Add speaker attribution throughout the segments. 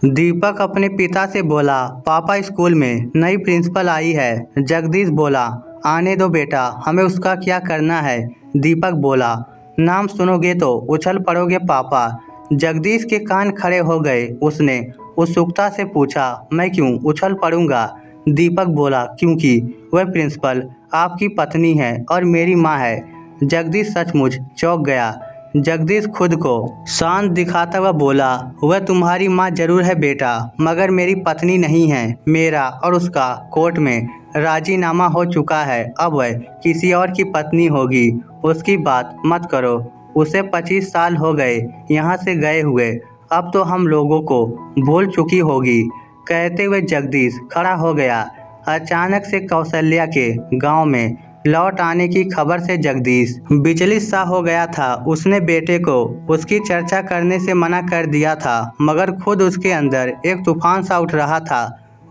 Speaker 1: दीपक अपने पिता से बोला, पापा स्कूल में नई प्रिंसिपल आई है। जगदीश बोला, आने दो बेटा, हमें उसका क्या करना है। दीपक बोला, नाम सुनोगे तो उछल पड़ोगे पापा। जगदीश के कान खड़े हो गए। उसने उत्सुकता से पूछा, मैं क्यों उछल पड़ूंगा। दीपक बोला, क्योंकि वह प्रिंसिपल आपकी पत्नी है और मेरी माँ है। जगदीश सचमुच चौंक गया। जगदीश खुद को शांत दिखाता हुआ बोला, वह तुम्हारी माँ जरूर है बेटा, मगर मेरी पत्नी नहीं है। मेरा और उसका कोर्ट में राजीनामा हो चुका है। अब वह किसी और की पत्नी होगी। उसकी बात मत करो। उसे 25 साल हो गए यहाँ से गए हुए। अब तो हम लोगों को भूल चुकी होगी। कहते हुए जगदीश खड़ा हो गया। अचानक से कौशल्या के गांव में लौट आने की खबर से जगदीश विचलित सा हो गया था। उसने बेटे को उसकी चर्चा करने से मना कर दिया था, मगर खुद उसके अंदर एक तूफान सा उठ रहा था।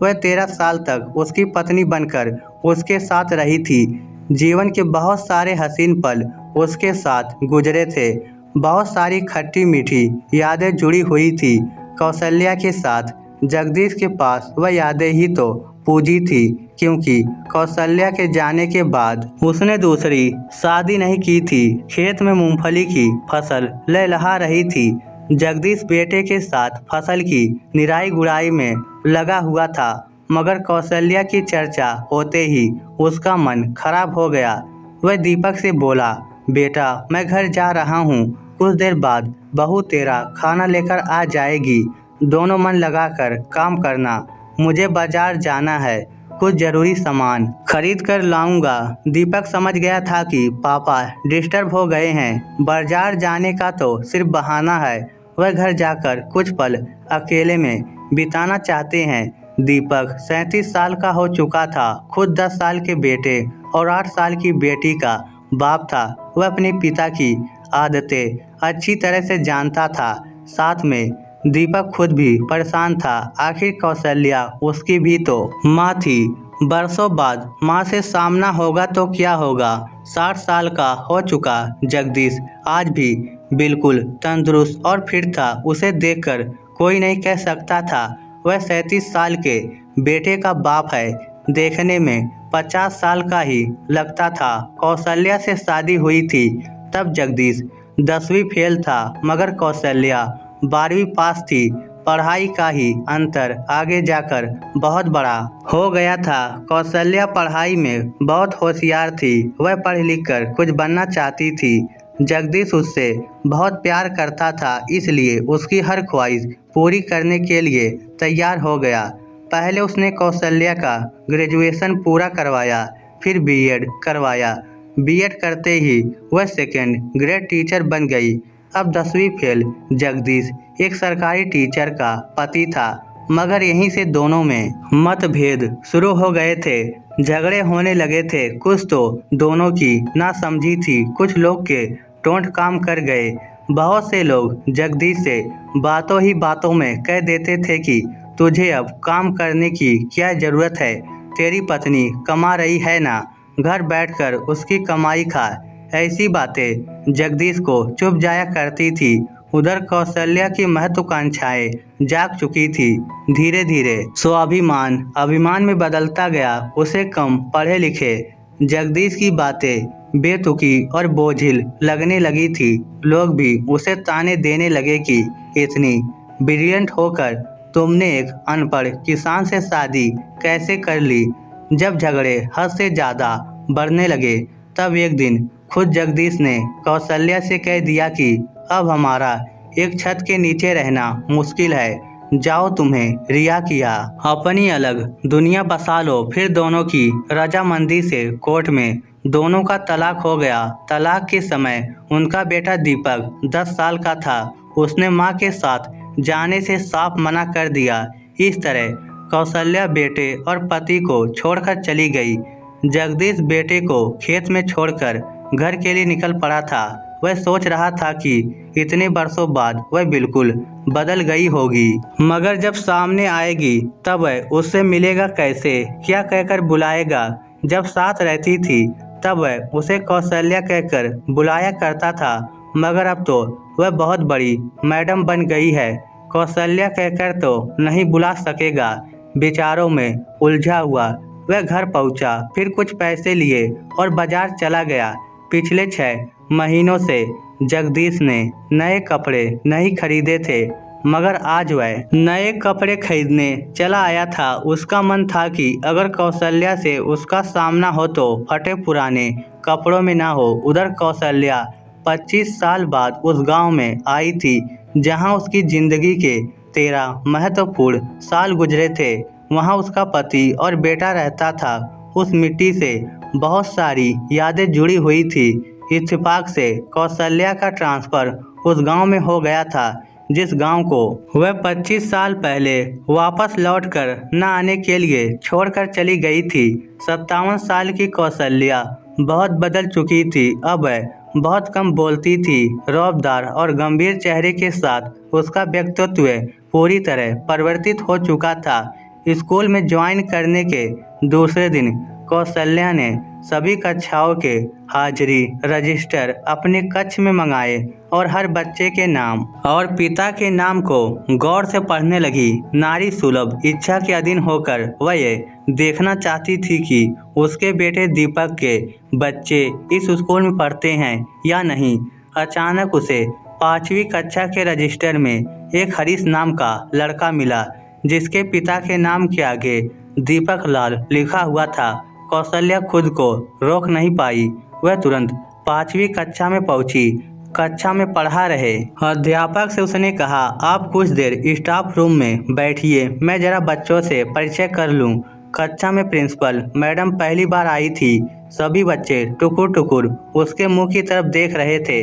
Speaker 1: वह 13 साल तक उसकी पत्नी बनकर उसके साथ रही थी। जीवन के बहुत सारे हसीन पल उसके साथ गुजरे थे। बहुत सारी खट्टी मीठी यादें जुड़ी हुई थी कौशल्या के साथ। जगदीश के पास वह यादें ही तो पूजी थी, क्योंकि कौशल्या के जाने के बाद उसने दूसरी शादी नहीं की थी। खेत में मूंगफली की फसल लहलहा रही थी। जगदीश बेटे के साथ फसल की निराई गुड़ाई में लगा हुआ था, मगर कौशल्या की चर्चा होते ही उसका मन खराब हो गया। वह दीपक से बोला, बेटा मैं घर जा रहा हूँ, कुछ देर बाद बहू तेरा खाना लेकर आ जाएगी। दोनों मन लगाकर काम करना। मुझे बाजार जाना है, कुछ जरूरी सामान खरीद कर लाऊंगा। दीपक समझ गया था कि पापा डिस्टर्ब हो गए हैं। बाजार जाने का तो सिर्फ बहाना है। वह घर जाकर कुछ पल अकेले में बिताना चाहते हैं। दीपक 37 साल का हो चुका था। खुद 10 साल के बेटे और 8 साल की बेटी का बाप था। वह अपने पिता की आदतें अच्छी तरह से जानता था। साथ में दीपक खुद भी परेशान था। आखिर कौशल्या उसकी भी तो माँ थी। बरसों बाद माँ से सामना होगा तो क्या होगा। 60 साल का हो चुका जगदीश आज भी बिल्कुल तंदुरुस्त और फिट था। उसे देखकर कोई नहीं कह सकता था वह 37 साल के बेटे का बाप है। देखने में 50 साल का ही लगता था। कौशल्या से शादी हुई थी तब जगदीश 10वीं फेल था, मगर कौशल्या 12वीं पास थी। पढ़ाई का ही अंतर आगे जाकर बहुत बड़ा हो गया था। कौशल्या पढ़ाई में बहुत होशियार थी। वह पढ़ लिख कर कुछ बनना चाहती थी। जगदीश उससे बहुत प्यार करता था, इसलिए उसकी हर ख्वाहिश पूरी करने के लिए तैयार हो गया। पहले उसने कौशल्या का ग्रेजुएशन पूरा करवाया, फिर बीएड करवाया। बीएड करते ही वह सेकेंड ग्रेड टीचर बन गई। अब 10वीं फेल जगदीश एक सरकारी टीचर का पति था, मगर यहीं से दोनों में मतभेद शुरू हो गए थे। झगड़े होने लगे थे। कुछ तो दोनों की नासमझी थी। कुछ लोग के टोंट काम कर गए। बहुत से लोग जगदीश से बातों ही बातों में कह देते थे कि तुझे अब काम करने की क्या ज़रूरत है, तेरी पत्नी कमा रही है ना, घर बैठकर उसकी कमाई खा। ऐसी बातें जगदीश को चुप जाया करती थी। उधर कौशल्या की महत्वाकांक्षाएं जाग चुकी थी। धीरे धीरे स्वाभिमान अभिमान में बदलता गया। उसे कम पढ़े लिखे जगदीश की बातें बेतुकी और बोझिल लगने लगी थी। लोग भी उसे ताने देने लगे कि इतनी ब्रिलियंट होकर तुमने एक अनपढ़ किसान से शादी कैसे कर ली। जब झगड़े हद से ज़्यादा बढ़ने लगे, तब एक दिन खुद जगदीश ने कौशल्या से कह दिया कि अब हमारा एक छत के नीचे रहना मुश्किल है, जाओ तुम्हें रिहा किया, अपनी अलग दुनिया बसा लो। फिर दोनों की रजामंदी से कोर्ट में दोनों का तलाक हो गया। तलाक के समय उनका बेटा दीपक 10 साल का था। उसने मां के साथ जाने से साफ मना कर दिया। इस तरह कौशल्या बेटे और पति को छोड़कर चली गई। जगदीश बेटे को खेत में छोड़कर घर के लिए निकल पड़ा था। वह सोच रहा था कि इतने बरसों बाद वह बिल्कुल बदल गई होगी, मगर जब सामने आएगी तब वह उससे मिलेगा कैसे, क्या कहकर बुलाएगा। जब साथ रहती थी तब वह उसे कौशल्या कहकर बुलाया करता था, मगर अब तो वह बहुत बड़ी मैडम बन गई है। कौशल्या कहकर तो नहीं बुला सकेगा। विचारों में उलझा हुआ वह घर पहुंचा, फिर कुछ पैसे लिए और बाजार चला गया। पिछले 6 महीनों से जगदीश ने नए कपड़े नहीं खरीदे थे, मगर आज वह नए कपड़े खरीदने चला आया था। उसका मन था कि अगर कौशल्या से उसका सामना हो तो फटे पुराने कपड़ों में ना हो। उधर कौशल्या 25 साल बाद उस गांव में आई थी जहां उसकी जिंदगी के 13 महत्वपूर्ण साल गुजरे थे। वहां उसका पति और बेटा रहता था। उस मिट्टी से बहुत सारी यादें जुड़ी हुई थी। इत्तेफाक से कौशल्या का ट्रांसफर उस गांव में हो गया था जिस गांव को वह 25 साल पहले वापस लौटकर न आने के लिए छोड़कर चली गई थी। 57 साल की कौशल्या बहुत बदल चुकी थी। अब वह बहुत कम बोलती थी। रौबदार और गंभीर चेहरे के साथ उसका व्यक्तित्व पूरी तरह परिवर्तित हो चुका था। स्कूल में ज्वाइन करने के दूसरे दिन कौशल्या ने सभी कक्षाओं के हाजिरी रजिस्टर अपने कक्ष में मंगाए और हर बच्चे के नाम और पिता के नाम को गौर से पढ़ने लगी। नारी सुलभ इच्छा के अधीन होकर वह ये देखना चाहती थी कि उसके बेटे दीपक के बच्चे इस स्कूल में पढ़ते हैं या नहीं। अचानक उसे 5वीं कक्षा के रजिस्टर में एक हरीश नाम का लड़का मिला जिसके पिता के नाम के आगे दीपक लाल लिखा हुआ था। कौशल्या खुद को रोक नहीं पाई। वह तुरंत 5वीं कक्षा में पहुंची। कक्षा में पढ़ा रहे अध्यापक से उसने कहा, आप कुछ देर स्टाफ रूम में बैठिए, मैं जरा बच्चों से परिचय कर लूं। कक्षा में प्रिंसिपल मैडम पहली बार आई थी। सभी बच्चे टुकुर टुकुर उसके मुंह की तरफ देख रहे थे।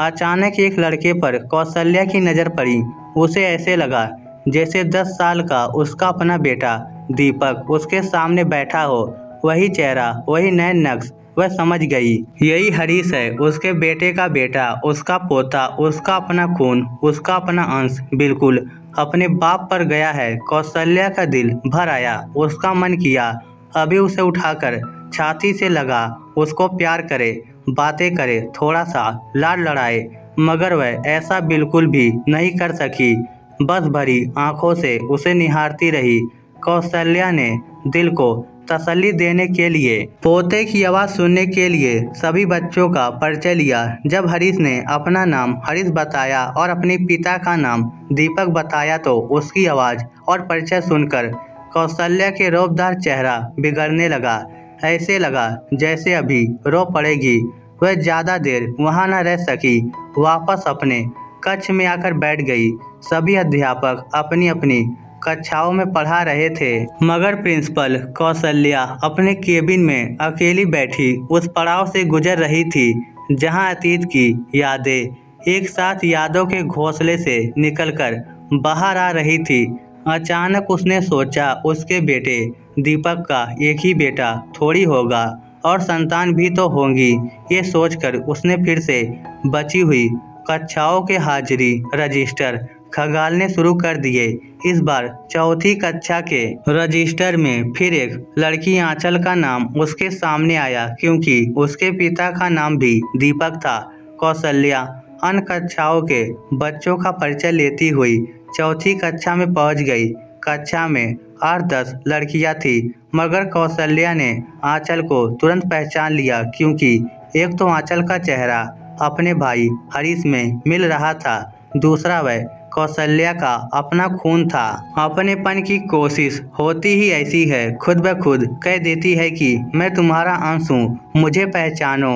Speaker 1: अचानक एक लड़के पर कौशल्या की नज़र पड़ी। उसे ऐसे लगा जैसे 10 साल का उसका अपना बेटा दीपक उसके सामने बैठा हो। वही चेहरा, वही नैन नक्श। वह समझ गई, यही हरीश है, उसके बेटे का बेटा, उसका पोता, उसका अपना खून, उसका अपना अंश, बिल्कुल अपने बाप पर गया है। कौशल्या का दिल भर आया। उसका मन किया अभी उसे उठाकर छाती से लगा, उसको प्यार करे, बातें करे, थोड़ा सा लाड लड़ाए, मगर वह ऐसा बिल्कुल भी नहीं कर सकी। बस भरी आंखों से उसे निहारती रही। कौशल्या ने दिल को तसल्ली देने के लिए पोते की आवाज़ सुनने के लिए सभी बच्चों का परिचय लिया। जब हरीश ने अपना नाम हरीश बताया और अपने पिता का नाम दीपक बताया तो उसकी आवाज़ और परिचय सुनकर कौशल्या के रौबदार चेहरा बिगड़ने लगा। ऐसे लगा जैसे अभी रो पड़ेगी। वह ज़्यादा देर वहाँ न रह सकी, वापस अपने कक्ष में आकर बैठ गई। सभी अध्यापक अपनी अपनी कक्षाओं में पढ़ा रहे थे, मगर प्रिंसिपल कौशल्या अपने केबिन में अकेली बैठी उस पड़ाव से गुजर रही थी जहां अतीत की यादें एक साथ यादों के घोंसले से निकलकर बाहर आ रही थी। अचानक उसने सोचा, उसके बेटे दीपक का एक ही बेटा थोड़ी होगा और संतान भी तो होंगी। ये सोचकर उसने फिर से बची हुई कक्षाओं के हाजिरी रजिस्टर खंगालने शुरू कर दिए। इस बार 4वीं कक्षा के रजिस्टर में फिर एक लड़की आंचल का नाम उसके सामने आया, क्योंकि उसके पिता का नाम भी दीपक था। कौशल्या अन्य कक्षाओं के बच्चों का परिचय लेती हुई 4वीं कक्षा में पहुंच गई। कक्षा में 8-10 लड़कियां थी, मगर कौशल्या ने आंचल को तुरंत पहचान लिया, क्योंकि एक तो आंचल का चेहरा अपने भाई हरीश में मिल रहा था, दूसरा वह कौशल्या का अपना खून था। अपनेपन की कोशिश होती ही ऐसी है, खुद ब खुद कह देती है कि मैं तुम्हारा अंश हूँ, मुझे पहचानो।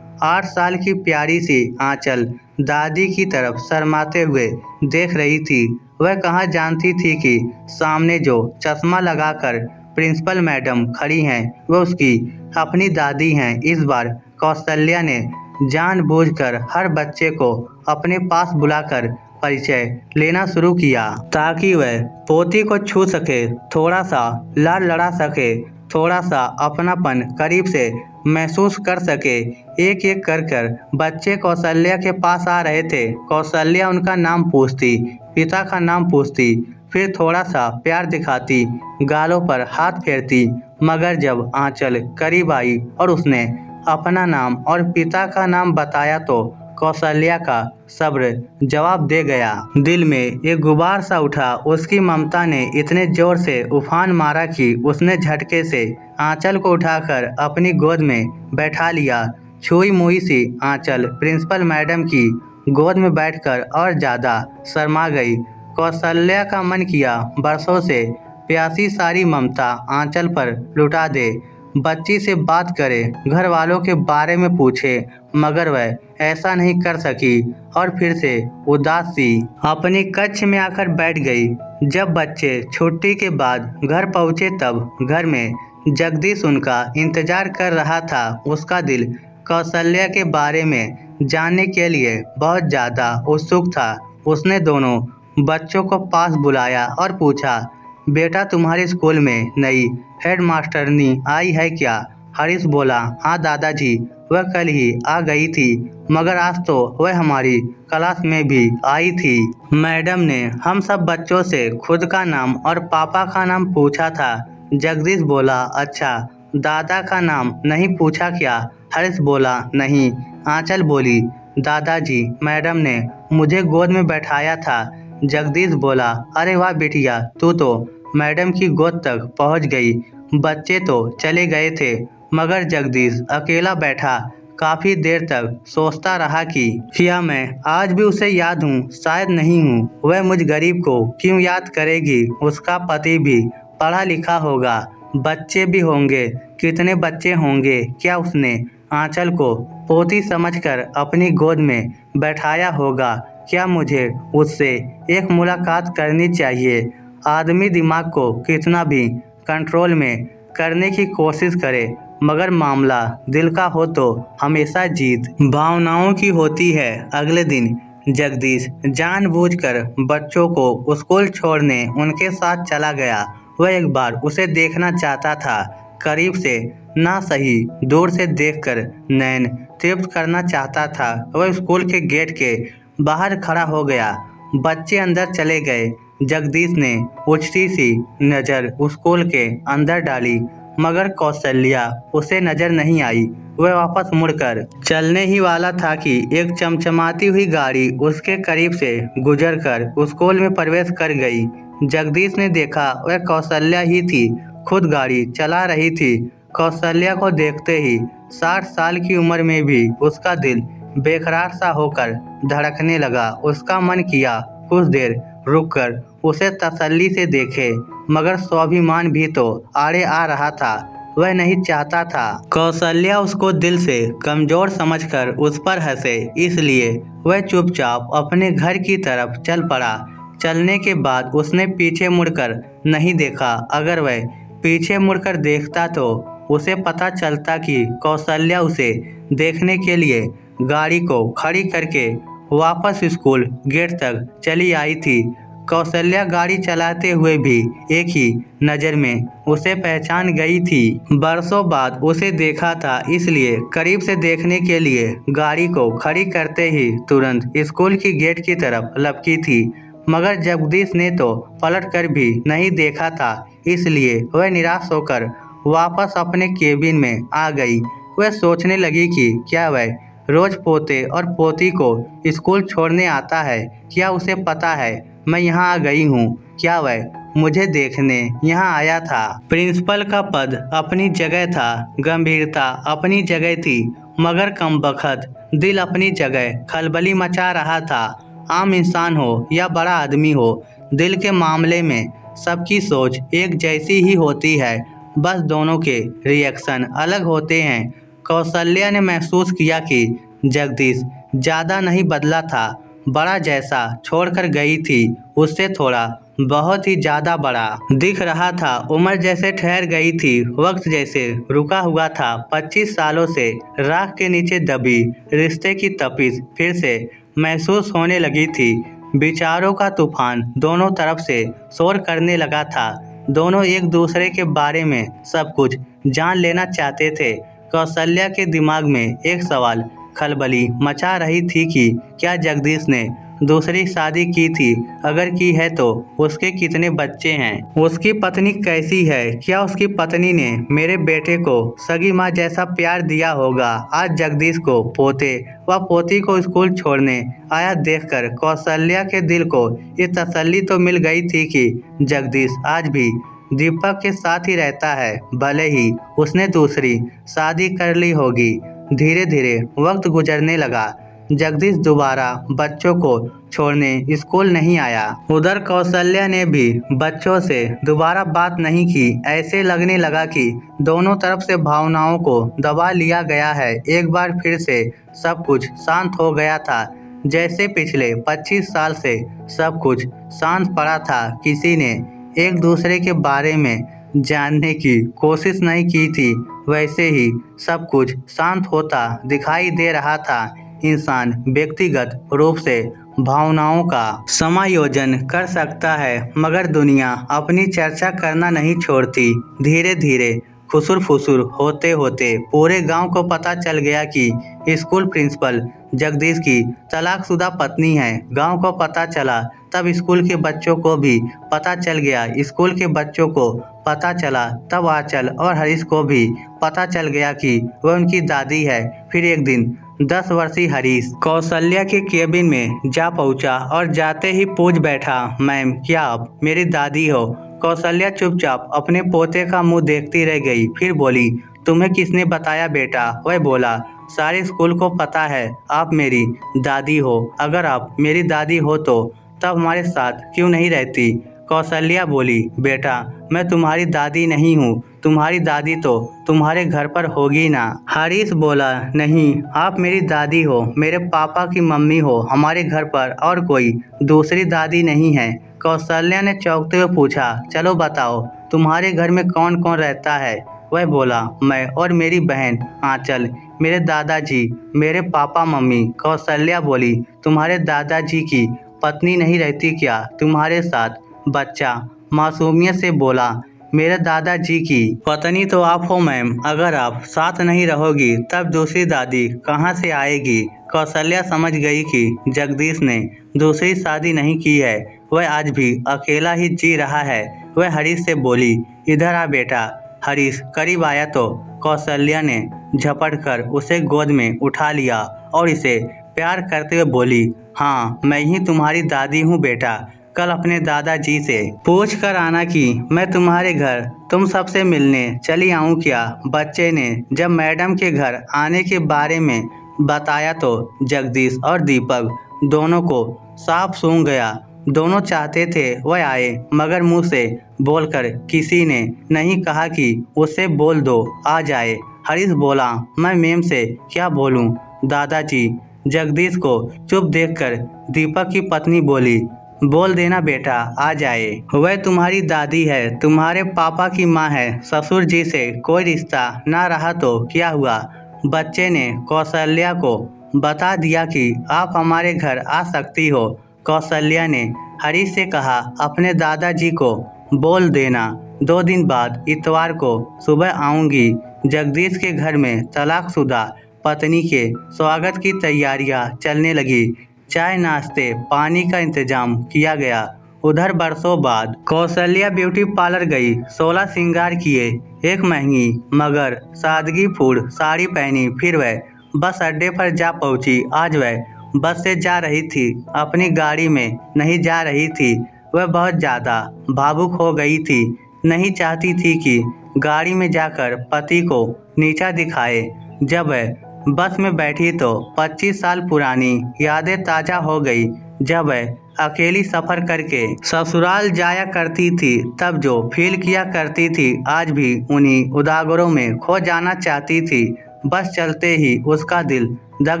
Speaker 1: 8 साल की प्यारी सी आंचल दादी की तरफ शर्माते हुए देख रही थी। वह कहाँ जानती थी कि सामने जो चश्मा लगाकर प्रिंसिपल मैडम खड़ी हैं वह उसकी अपनी दादी हैं। इस बार कौशल्या ने जानबूझकर हर बच्चे को अपने पास बुलाकर परिचय लेना शुरू किया, ताकि वह पोती को छू सके, थोड़ा सा लाड लड़ा सके, थोड़ा सा अपनापन करीब से महसूस कर सके। एक एक कर बच्चे कौशल्या के पास आ रहे थे। कौशल्या उनका नाम पूछती, पिता का नाम पूछती, फिर थोड़ा सा प्यार दिखाती, गालों पर हाथ फेरती, मगर जब आंचल करीब आई और उसने अपना नाम और पिता का नाम बताया तो कौशल्या का सब्र जवाब दे गया। दिल में एक गुबार सा उठा। उसकी ममता ने इतने जोर से उफान मारा कि उसने झटके से आंचल को उठाकर अपनी गोद में बैठा लिया। छुई मुई सी आंचल प्रिंसिपल मैडम की गोद में बैठकर और ज़्यादा शर्मा गई। कौशल्या का मन किया बरसों से प्यासी सारी ममता आंचल पर लुटा दे, बच्ची से बात करे, घर वालों के बारे में पूछे, मगर वह ऐसा नहीं कर सकी और फिर से उदास सी अपनी कक्ष में आकर बैठ गई। जब बच्चे छुट्टी के बाद घर पहुंचे तब घर में जगदीश उनका इंतजार कर रहा था। उसका दिल कौशल्या के बारे में जानने के लिए बहुत ज़्यादा उत्सुक था। उसने दोनों बच्चों को पास बुलाया और पूछा, बेटा तुम्हारे स्कूल में नई हेडमास्टरनी आई है क्या? हरीश बोला, हाँ दादाजी, वह कल ही आ गई थी, मगर आज तो वह हमारी क्लास में भी आई थी। मैडम ने हम सब बच्चों से खुद का नाम और पापा का नाम पूछा था। जगदीश बोला, अच्छा, दादा का नाम नहीं पूछा क्या? हरीश बोला, नहीं। आंचल बोली, दादाजी, मैडम ने मुझे गोद में बैठाया था। जगदीश बोला, अरे वाह बिटिया, तू तो मैडम की गोद तक पहुंच गई। बच्चे तो चले गए थे, मगर जगदीश अकेला बैठा काफ़ी देर तक सोचता रहा कि क्या मैं आज भी उसे याद हूँ? शायद नहीं हूँ। वह मुझ गरीब को क्यों याद करेगी? उसका पति भी पढ़ा लिखा होगा, बच्चे भी होंगे। कितने बच्चे होंगे? क्या उसने आंचल को पोती समझकर अपनी गोद में बैठाया होगा? क्या मुझे उससे एक मुलाकात करनी चाहिए? आदमी दिमाग को कितना भी कंट्रोल में करने की कोशिश करे, मगर मामला दिल का हो तो हमेशा जीत भावनाओं की होती है। अगले दिन जगदीश जानबूझकर बच्चों को स्कूल छोड़ने उनके साथ चला गया। वह एक बार उसे देखना चाहता था, करीब से ना सही, दूर से देखकर नैन तृप्त करना चाहता था। वह स्कूल के गेट के बाहर खड़ा हो गया। बच्चे अंदर चले गए। जगदीश ने उछती सी नज़र स्कूल के अंदर डाली, मगर कौशल्या उसे नजर नहीं आई। वह वापस मुड़कर चलने ही वाला था कि एक चमचमाती हुई गाड़ी उसके करीब से गुजरकर स्कूल में प्रवेश कर गई। जगदीश ने देखा वह कौशल्या ही थी, खुद गाड़ी चला रही थी। कौशल्या को देखते ही 60 साल की उम्र में भी उसका दिल बेकरार सा होकर धड़कने लगा। उसका मन किया कुछ देर रुककर उसे तसल्ली से देखे, मगर स्वाभिमान भी तो आड़े आ रहा था। वह नहीं चाहता था कौशल्या उसको दिल से कमजोर समझकर उस पर हंसे, इसलिए वह चुपचाप अपने घर की तरफ चल पड़ा। चलने के बाद उसने पीछे मुड़कर नहीं देखा। अगर वह पीछे मुड़कर देखता तो उसे पता चलता कि कौशल्या उसे देखने के लिए गाड़ी को खड़ी करके वापस स्कूल गेट तक चली आई थी। कौशल्या गाड़ी चलाते हुए भी एक ही नज़र में उसे पहचान गई थी। बरसों बाद उसे देखा था, इसलिए करीब से देखने के लिए गाड़ी को खड़ी करते ही तुरंत स्कूल की गेट की तरफ लपकी थी। मगर जगदीश ने तो पलट कर भी नहीं देखा था, इसलिए वह निराश होकर वापस अपने केबिन में आ गई। वह सोचने लगी कि क्या वह रोज पोते और पोती को स्कूल छोड़ने आता है? क्या उसे पता है मैं यहाँ आ गई हूँ? क्या वह मुझे देखने यहाँ आया था? प्रिंसिपल का पद अपनी जगह था, गंभीरता अपनी जगह थी, मगर कमबख्त दिल अपनी जगह खलबली मचा रहा था। आम इंसान हो या बड़ा आदमी हो, दिल के मामले में सबकी सोच एक जैसी ही होती है, बस दोनों के रिएक्शन अलग होते हैं। कौशल्या ने महसूस किया कि जगदीश ज़्यादा नहीं बदला था। बड़ा जैसा छोड़कर गई थी, उससे थोड़ा बहुत ही ज़्यादा बड़ा दिख रहा था। उम्र जैसे ठहर गई थी, वक्त जैसे रुका हुआ था। 25 सालों से राख के नीचे दबी रिश्ते की तपिश फिर से महसूस होने लगी थी। विचारों का तूफान दोनों तरफ से शोर करने लगा था। दोनों एक दूसरे के बारे में सब कुछ जान लेना चाहते थे। कौशल्या के दिमाग में एक सवाल खलबली मचा रही थी कि क्या जगदीश ने दूसरी शादी की थी, अगर की है तो उसके कितने बच्चे हैं, उसकी पत्नी कैसी है, क्या उसकी पत्नी ने मेरे बेटे को सगी माँ जैसा प्यार दिया होगा। आज जगदीश को पोते व पोती को स्कूल छोड़ने आया देखकर कौशल्या के दिल को ये तसल्ली तो मिल गई थी कि जगदीश आज भी दीपक के साथ ही रहता है, भले ही उसने दूसरी शादी कर ली होगी। धीरे धीरे वक्त गुजरने लगा। जगदीश दोबारा बच्चों को छोड़ने स्कूल नहीं आया। उधर कौशल्या ने भी बच्चों से दोबारा बात नहीं की। ऐसे लगने लगा कि दोनों तरफ से भावनाओं को दबा लिया गया है। एक बार फिर से सब कुछ शांत हो गया था, जैसे पिछले 25 साल से सब कुछ शांत पड़ा था। किसी ने एक दूसरे के बारे में जानने की कोशिश नहीं की थी, वैसे ही सब कुछ शांत होता दिखाई दे रहा था। इंसान व्यक्तिगत रूप से भावनाओं का समायोजन कर सकता है, मगर दुनिया अपनी चर्चा करना नहीं छोड़ती। धीरे धीरे खुसुर फुसुर होते होते पूरे गांव को पता चल गया कि स्कूल प्रिंसिपल जगदीश की तलाकशुदा पत्नी है। गांव को पता चला तब स्कूल के बच्चों को भी पता चल गया। स्कूल के बच्चों को पता चला तब आंचल और हरीश को भी पता चल गया कि वह उनकी दादी है। फिर एक दिन 10 वर्षीय हरीश कौशल्या के केबिन में जा पहुंचा और जाते ही पूछ बैठा, मैम क्या आप मेरी दादी हो? कौशल्या चुपचाप अपने पोते का मुंह देखती रह गई। फिर बोली, तुम्हें किसने बताया बेटा? वह बोला, सारे स्कूल को पता है आप मेरी दादी हो। अगर आप मेरी दादी हो तो तब हमारे साथ क्यों नहीं रहती? कौशल्या बोली, बेटा मैं तुम्हारी दादी नहीं हूँ, तुम्हारी दादी तो तुम्हारे घर पर होगी ना। हरीश बोला, नहीं आप मेरी दादी हो, मेरे पापा की मम्मी हो, हमारे घर पर और कोई दूसरी दादी नहीं है। कौशल्या ने चौंकते हुए पूछा, चलो बताओ तुम्हारे घर में कौन कौन रहता है? वह बोला, मैं और मेरी बहन आंचल, मेरे दादाजी, मेरे पापा मम्मी। कौशल्या बोली, तुम्हारे दादाजी की पत्नी नहीं रहती क्या तुम्हारे साथ? बच्चा मासूमियत से बोला, मेरे दादाजी की पत्नी तो आप हो मैम, अगर आप साथ नहीं रहोगी तब दूसरी दादी कहाँ से आएगी? कौशल्या समझ गई कि जगदीश ने दूसरी शादी नहीं की है, वह आज भी अकेला ही जी रहा है। वह हरीश से बोली, इधर आ बेटा। हरीश करीब आया तो कौशल्या ने झपट कर उसे गोद में उठा लिया और इसे प्यार करते हुए बोली, हाँ मैं ही तुम्हारी दादी हूँ बेटा। कल अपने दादाजी से पूछ कर आना कि मैं तुम्हारे घर तुम सबसे मिलने चली आऊँ क्या? बच्चे ने जब मैडम के घर आने के बारे में बताया तो जगदीश और दीपक दोनों को साफ सूंघ गया। दोनों चाहते थे वह आए, मगर मुंह से बोलकर किसी ने नहीं कहा कि उसे बोल दो आ जाए। हरीश बोला, मैं मेम से क्या बोलूं दादाजी? जगदीश को चुप देखकर दीपक की पत्नी बोली, बोल देना बेटा आ जाए। वह तुम्हारी दादी है, तुम्हारे पापा की माँ है, ससुर जी से कोई रिश्ता ना रहा तो क्या हुआ? बच्चे ने कौशल्या को बता दिया कि आप हमारे घर आ सकती हो। कौशल्या ने हरीश से कहा, अपने दादाजी को बोल देना 2 दिन बाद इतवार को सुबह आऊंगी। जगदीश के घर में तलाकशुदा पत्नी के स्वागत की तैयारियां चलने लगी। चाय नाश्ते पानी का इंतजाम किया गया। उधर बरसों बाद कौशल्या ब्यूटी पार्लर गई। 16 श्रृंगार किए, एक महंगी मगर सादगीपूर्ण साड़ी पहनी। फिर वह बस अड्डे पर जा पहुंची। आज वह बस से जा रही थी, अपनी गाड़ी में नहीं जा रही थी। वह बहुत ज़्यादा भावुक हो गई थी, नहीं चाहती थी कि गाड़ी में जाकर पति को नीचा दिखाए। जब वह बस में बैठी तो 25 साल पुरानी यादें ताज़ा हो गई। जब वह अकेली सफ़र करके ससुराल जाया करती थी तब जो फील किया करती थी, आज भी उन्हीं उदागरों में खो जाना चाहती थी। बस चलते ही उसका दिल धक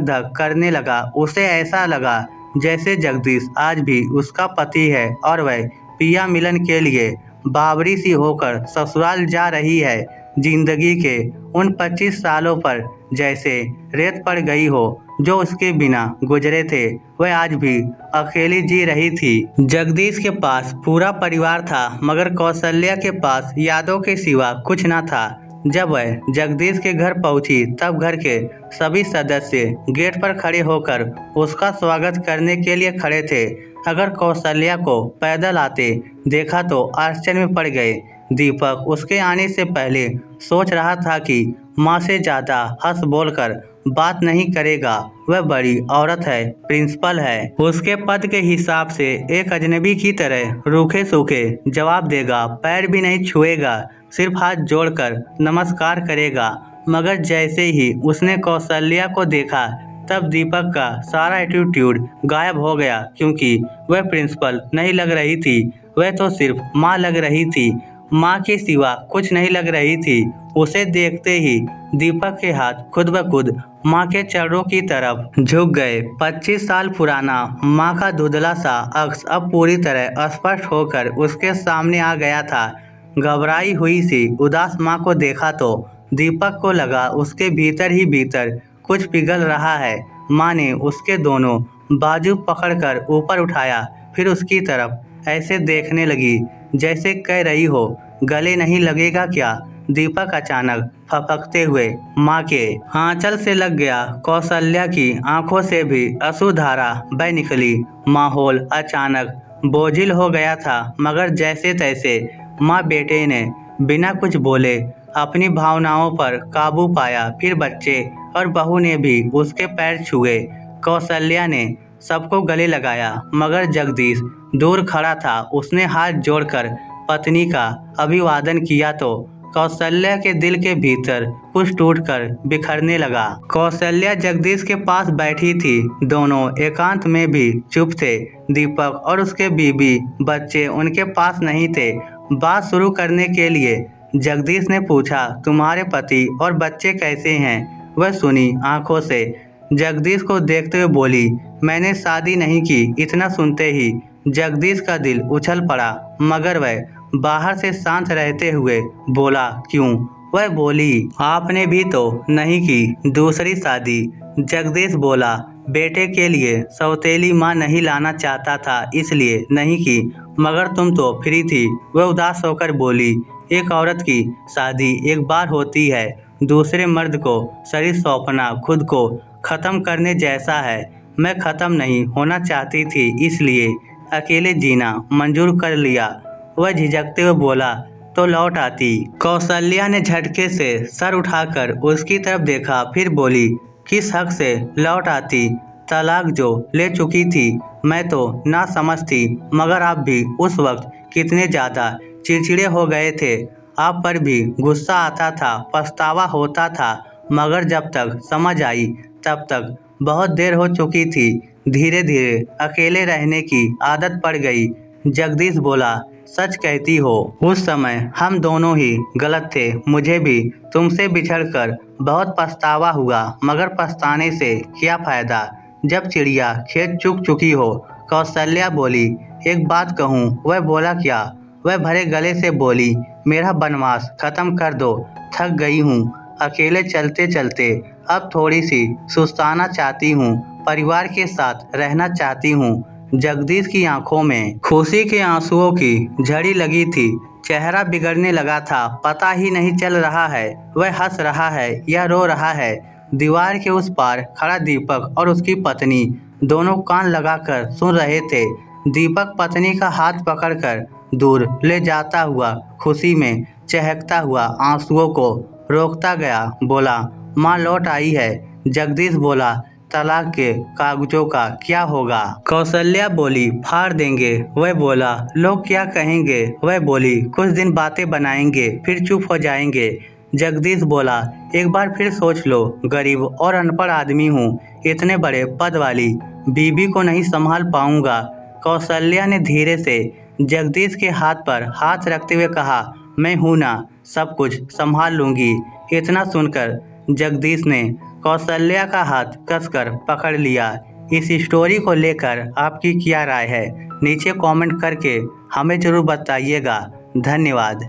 Speaker 1: धक करने लगा। उसे ऐसा लगा जैसे जगदीश आज भी उसका पति है और वह पिया मिलन के लिए बावरी सी होकर ससुराल जा रही है। जिंदगी के उन 25 सालों पर जैसे रेत पड़ गई हो जो उसके बिना गुजरे थे। वह आज भी अकेली जी रही थी। जगदीश के पास पूरा परिवार था, मगर कौशल्या के पास यादों के सिवा कुछ न था। जब वह जगदीश के घर पहुंची तब घर के सभी सदस्य गेट पर खड़े होकर उसका स्वागत करने के लिए खड़े थे। अगर कौशल्या को पैदल आते देखा तो आश्चर्य में पड़ गए। दीपक उसके आने से पहले सोच रहा था कि माँ से ज़्यादा हंस बोलकर बात नहीं करेगा। वह बड़ी औरत है, प्रिंसिपल है, उसके पद के हिसाब से एक अजनबी की तरह रूखे सूखे जवाब देगा, पैर भी नहीं छुएगा, सिर्फ हाथ जोड़कर नमस्कार करेगा। मगर जैसे ही उसने कौशल्या को देखा तब दीपक का सारा एटीट्यूड गायब हो गया, क्योंकि वह प्रिंसिपल नहीं लग रही थी, वह तो सिर्फ माँ लग रही थी। माँ के सिवा कुछ नहीं लग रही थी। उसे देखते ही दीपक के हाथ खुद ब खुद माँ के चरणों की तरफ झुक गए। 25 साल पुराना माँ का धुंधला सा अक्स अब पूरी तरह स्पष्ट होकर उसके सामने आ गया था। घबराई हुई सी उदास माँ को देखा तो दीपक को लगा उसके भीतर ही भीतर कुछ पिघल रहा है। माँ ने उसके दोनों बाजू पकड़कर ऊपर उठाया, फिर उसकी तरफ ऐसे देखने लगी जैसे कह रही हो, गले नहीं लगेगा क्या। दीपक अचानक फपकते हुए माँ के आंचल से लग गया। कौशल्या की आंखों से भी अश्रुधारा बह निकली। माहौल अचानक बोझिल हो गया था, मगर जैसे तैसे माँ बेटे ने बिना कुछ बोले अपनी भावनाओं पर काबू पाया। फिर बच्चे और बहू ने भी उसके पैर छुए। कौशल्या ने सबको गले लगाया, मगर जगदीश दूर खड़ा था। उसने हाथ जोड़कर पत्नी का अभिवादन किया तो कौशल्या के दिल के भीतर कुछ टूटकर बिखरने लगा। कौशल्या जगदीश के पास बैठी थी। दोनों एकांत में भी चुप थे। दीपक और उसके बीबी बच्चे उनके पास नहीं थे। बात शुरू करने के लिए जगदीश ने पूछा, तुम्हारे पति और बच्चे कैसे हैं? वह सुनी आंखों से जगदीश को देखते हुए बोली, मैंने शादी नहीं की। इतना सुनते ही जगदीश का दिल उछल पड़ा, मगर वह बाहर से शांत रहते हुए बोला, क्यों? वह बोली, आपने भी तो नहीं की दूसरी शादी। जगदीश बोला, बेटे के लिए सौतेली माँ नहीं लाना चाहता था, इसलिए नहीं की। मगर तुम तो फ्री थी। वह उदास होकर बोली, एक औरत की शादी एक बार होती है, दूसरे मर्द को शरीर सौंपना खुद को ख़त्म करने जैसा है। मैं ख़त्म नहीं होना चाहती थी, इसलिए अकेले जीना मंजूर कर लिया। वह झिझकते हुए बोला, तो लौट आती। कौशल्या ने झटके से सर उठाकर उसकी तरफ देखा, फिर बोली, किस हक से लौट आती? तलाक जो ले चुकी थी। मैं तो ना समझ थी, मगर आप भी उस वक्त कितने ज़्यादा चिड़चिड़े हो गए थे। आप पर भी गुस्सा आता था, पछतावा होता था, मगर जब तक समझ आई तब तक बहुत देर हो चुकी थी। धीरे धीरे अकेले रहने की आदत पड़ गई। जगदीश बोला, सच कहती हो, उस समय हम दोनों ही गलत थे। मुझे भी तुमसे बिछड़कर बहुत पछतावा हुआ, मगर पछताने से क्या फ़ायदा जब चिड़िया खेत चुग चुकी हो। कौशल्या बोली, एक बात कहूँ? वह बोला, क्या? वह भरे गले से बोली, मेरा बनवास ख़त्म कर दो। थक गई हूँ अकेले चलते चलते। अब थोड़ी सी सुस्ताना चाहती हूँ, परिवार के साथ रहना चाहती हूँ। जगदीश की आंखों में खुशी के आंसुओं की झड़ी लगी थी। चेहरा बिगड़ने लगा था। पता ही नहीं चल रहा है वह हंस रहा है या रो रहा है। दीवार के उस पार खड़ा दीपक और उसकी पत्नी दोनों कान लगाकर सुन रहे थे। दीपक पत्नी का हाथ पकड़कर दूर ले जाता हुआ खुशी में चहकता हुआ आंसुओं को रोकता गया। बोला, माँ लौट आई है। जगदीश बोला, तलाक के कागजों का क्या होगा? कौशल्या बोली, फाड़ देंगे। वह बोला, लोग क्या कहेंगे? वह बोली, कुछ दिन बातें बनाएंगे, फिर चुप हो जाएंगे। जगदीश बोला, एक बार फिर सोच लो, गरीब और अनपढ़ आदमी हूँ, इतने बड़े पद वाली बीबी को नहीं संभाल पाऊंगा। कौशल्या ने धीरे से जगदीश के हाथ पर हाथ रखते हुए कहा, मैं हूँ ना, सब कुछ संभाल लूँगी। इतना सुनकर जगदीश ने कौशल्या का हाथ कसकर पकड़ लिया। इस स्टोरी को लेकर आपकी क्या राय है? नीचे कमेंट करके हमें ज़रूर बताइएगा। धन्यवाद।